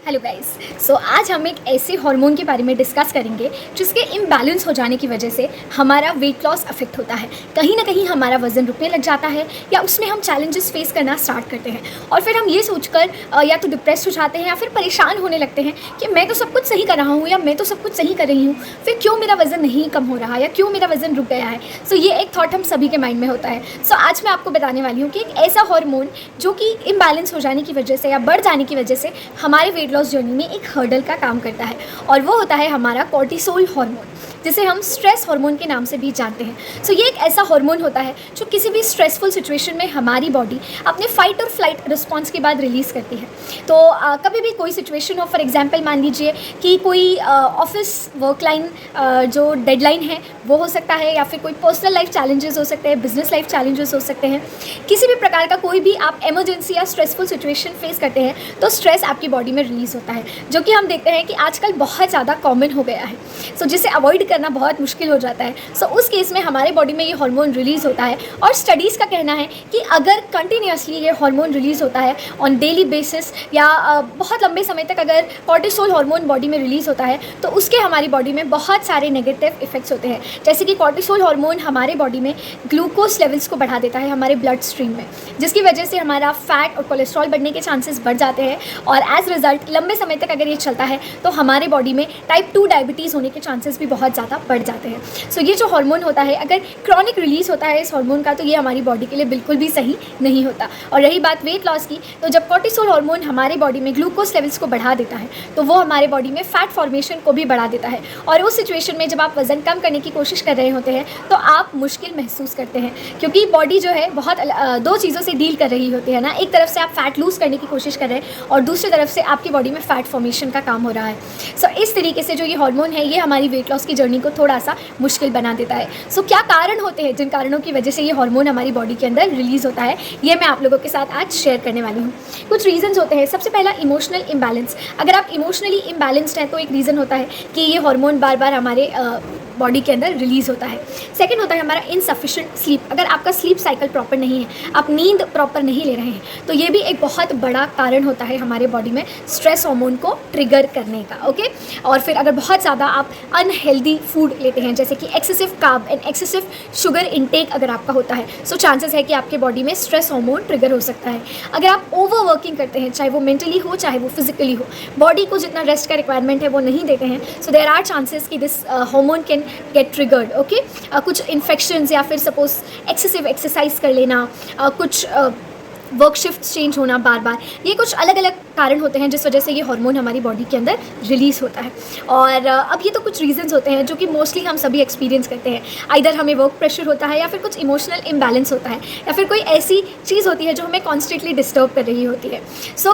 Hello guys. आज हम एक ऐसे हार्मोन के बारे में डिस्कस करेंगे जिसके इम्बैलेंस हो जाने की वजह से हमारा वेट लॉस अफेक्ट होता है। कहीं ना कहीं हमारा वज़न रुकने लग जाता है या उसमें हम चैलेंजेस फेस करना स्टार्ट करते हैं और फिर हम ये सोचकर या तो डिप्रेस हो जाते हैं या फिर परेशान होने लगते हैं कि मैं तो सब कुछ सही कर रहा हूँ या मैं तो सब कुछ सही कर रही हूँ, फिर क्यों मेरा वज़न नहीं कम हो रहा या क्यों मेरा वज़न रुक गया है। ये एक थॉट हम सभी के माइंड में होता है। आज मैं आपको बताने वाली हूँ कि एक ऐसा हार्मोन जो कि इम्बैलेंस हो जाने की वजह से या बढ़ जाने की वजह से हमारे वेट लॉस जर्नी में एक हर्डल का काम करता है और वो होता है हमारा कॉर्टिसोल हार्मोन, जिसे हम स्ट्रेस हार्मोन के नाम से भी जानते हैं। ये एक ऐसा हार्मोन होता है जो किसी भी स्ट्रेसफुल सिचुएशन में हमारी बॉडी अपने फाइट और फ्लाइट रिस्पॉन्स के बाद रिलीज़ करती है। कभी भी कोई सिचुएशन हो, फॉर एग्जांपल मान लीजिए कि कोई ऑफिस वर्क लाइन जो डेडलाइन है वो हो सकता है, या फिर कोई पर्सनल लाइफ चैलेंजेस हो सकते हैं, बिजनेस लाइफ चैलेंजेस हो सकते हैं। किसी भी प्रकार का कोई भी आप इमरजेंसी या स्ट्रेसफुल सिचुएशन फेस करते हैं तो स्ट्रेस आपकी बॉडी में रिलीज़ होता है, जो कि हम देखते हैं कि आजकल बहुत ज़्यादा कॉमन हो गया है। जिसे अवॉइड करना बहुत मुश्किल हो जाता है। उस केस में हमारे बॉडी में ये हार्मोन रिलीज़ होता है और स्टडीज़ का कहना है कि अगर कंटिन्यूसली ये हार्मोन रिलीज़ होता है ऑन डेली बेसिस या बहुत लंबे समय तक अगर कॉर्टिसोल हार्मोन बॉडी में रिलीज़ होता है तो उसके हमारी बॉडी में बहुत सारे नेगेटिव इफेक्ट्स होते हैं। जैसे कि कॉर्टिसोल हार्मोन हमारे बॉडी में ग्लूकोज लेवल्स को बढ़ा देता है हमारे ब्लड स्ट्रीम में, जिसकी वजह से हमारा फैट और कोलेस्ट्रॉल बढ़ने के चांसेस बढ़ जाते हैं और एज रिजल्ट लंबे समय तक अगर ये चलता है तो हमारे बॉडी में टाइप 2 डायबिटीज़ होने के चांसेस भी बहुत ज़्यादा बढ़ जाते हैं। ये जो हार्मोन होता है, अगर क्रॉनिक रिलीज़ होता है इस हार्मोन का, तो ये हमारी बॉडी के लिए बिल्कुल भी सही नहीं होता। और रही बात वेट लॉस की, तो जब कॉर्टिसोल हार्मोन हमारे बॉडी में ग्लूकोज लेवल्स को बढ़ा देता है तो वो हमारे बॉडी में फैट फॉर्मेशन को भी बढ़ा देता है और उस सिचुएशन में जब आप वज़न कम करने की कोशिश कर रहे होते हैं तो आप मुश्किल महसूस करते हैं, क्योंकि बॉडी जो है बहुत दो चीज़ों से डील कर रही होती है ना। एक तरफ से आप फैट लूज़ करने की कोशिश कर रहे हैं और दूसरी तरफ से आपकी बॉडी में फैट फॉर्मेशन का काम हो रहा है। इस तरीके से जो ये हार्मोन है ये हमारी वेट लॉस की जर्नी को थोड़ा सा मुश्किल बना देता है। क्या कारण होते हैं जिन कारणों की वजह से ये हार्मोन हमारी बॉडी के अंदर रिलीज़ होता है, ये मैं आप लोगों के साथ आज शेयर करने वाली हूँ। कुछ रीजंस होते हैं। सबसे पहला इमोशनल इम्बैलेंस। अगर आप इमोशनली इम्बैलेंस्ड हैं तो एक रीज़न होता है कि ये हार्मोन बार बार हमारे बॉडी के अंदर रिलीज़ होता है। सेकंड होता है हमारा इनसफिशिएंट स्लीप। अगर आपका स्लीप साइकिल प्रॉपर नहीं है, आप नींद प्रॉपर नहीं ले रहे हैं, तो ये भी एक बहुत बड़ा कारण होता है हमारे बॉडी में स्ट्रेस हार्मोन को ट्रिगर करने का। ओके। और फिर अगर बहुत ज़्यादा आप अनहेल्दी फूड लेते हैं, जैसे कि excessive carb and excessive sugar intake अगर आपका होता है, चांसेस है कि आपके बॉडी में स्ट्रेस हार्मोन ट्रिगर हो सकता है। अगर आप ओवर वर्किंग करते हैं, चाहे वो मेंटली हो चाहे वो फिजिकली हो, बॉडी को जितना रेस्ट का रिक्वायरमेंट है वो नहीं देते हैं, देयर आर चांसेस कि this hormone can get triggered. Okay. कुछ इन्फेक्शंस या फिर सपोज एक्सेसिव एक्सरसाइज कर लेना, कुछ वर्क शिफ्ट चेंज होना बार बार, ये कुछ अलग अलग कारण होते हैं जिस वजह से ये हार्मोन हमारी बॉडी के अंदर रिलीज़ होता है। और अब ये तो कुछ रीजंस होते हैं जो कि मोस्टली हम सभी एक्सपीरियंस करते हैं। आइदर हमें वर्क प्रेशर होता है या फिर कुछ इमोशनल इम्बैलेंस होता है या फिर कोई ऐसी चीज़ होती है जो हमें कॉन्स्टेंटली डिस्टर्ब कर रही होती है।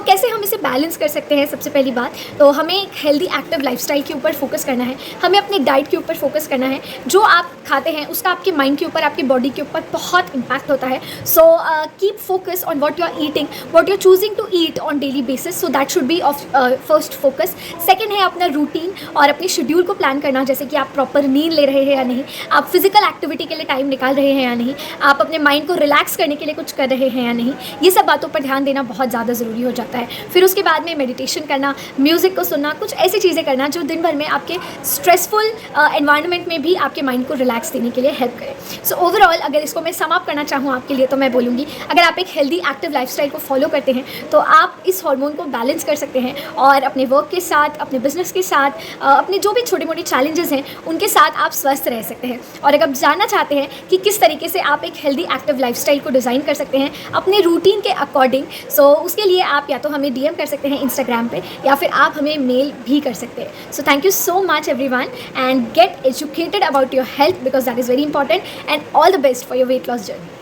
कैसे हम इसे बैलेंस कर सकते हैं? सबसे पहली बात तो हमें एक हेल्दी एक्टिव लाइफस्टाइल के ऊपर फोकस करना है। हमें अपनी डाइट के ऊपर फोकस करना है। जो आप खाते हैं उसका आपके माइंड के ऊपर, आपकी बॉडी के ऊपर बहुत इम्पैक्ट होता है। Keep focus on what you are eating, what you are choosing to eat on daily basis, so that should be of first focus. Second है अपना रूटीन और अपने शेड्यूल को प्लान करना, जैसे कि आप प्रॉपर नींद ले रहे हैं या नहीं, आप फिजिकल एक्टिविटी के लिए टाइम निकाल रहे हैं या नहीं, आप अपने माइंड को रिलैक्स करने के लिए कुछ कर रहे हैं या नहीं, ये सब बातों पर ध्यान देना बहुत ज़्यादा ज़रूरी हो जाता है। फिर उसके बाद में मेडिटेशन करना, म्यूज़िक को सुनना, कुछ ऐसी चीज़ें करना जो दिन भर में आपके स्ट्रेसफुल एनवायरनमेंट में भी आपके माइंड को रिलैक्स देने के लिए हेल्प करें। ओवरऑल अगर इसको मैं सम अप करना चाहूँ आपके लिए तो मैं बोलूँगी, अगर आप एक हेल्दी एक्टिव लाइफस्टाइल को फॉलो करते हैं तो आप इस हार्मोन को बैलेंस कर सकते हैं और अपने वर्क के साथ, अपने बिजनेस के साथ, अपने जो भी छोटे मोटे चैलेंजेस हैं उनके साथ आप स्वस्थ रह सकते हैं। और अगर आप जानना चाहते हैं कि किस तरीके से आप एक हेल्दी एक्टिव लाइफस्टाइल को डिज़ाइन कर सकते हैं अपने रूटीन के अकॉर्डिंग, उसके लिए आप या तो हमें DM कर सकते हैं इंस्टाग्राम पे या फिर आप हमें मेल भी कर सकते हैं। Thank you so much everyone and get educated about your health because that is very important and all the best for your weight loss journey.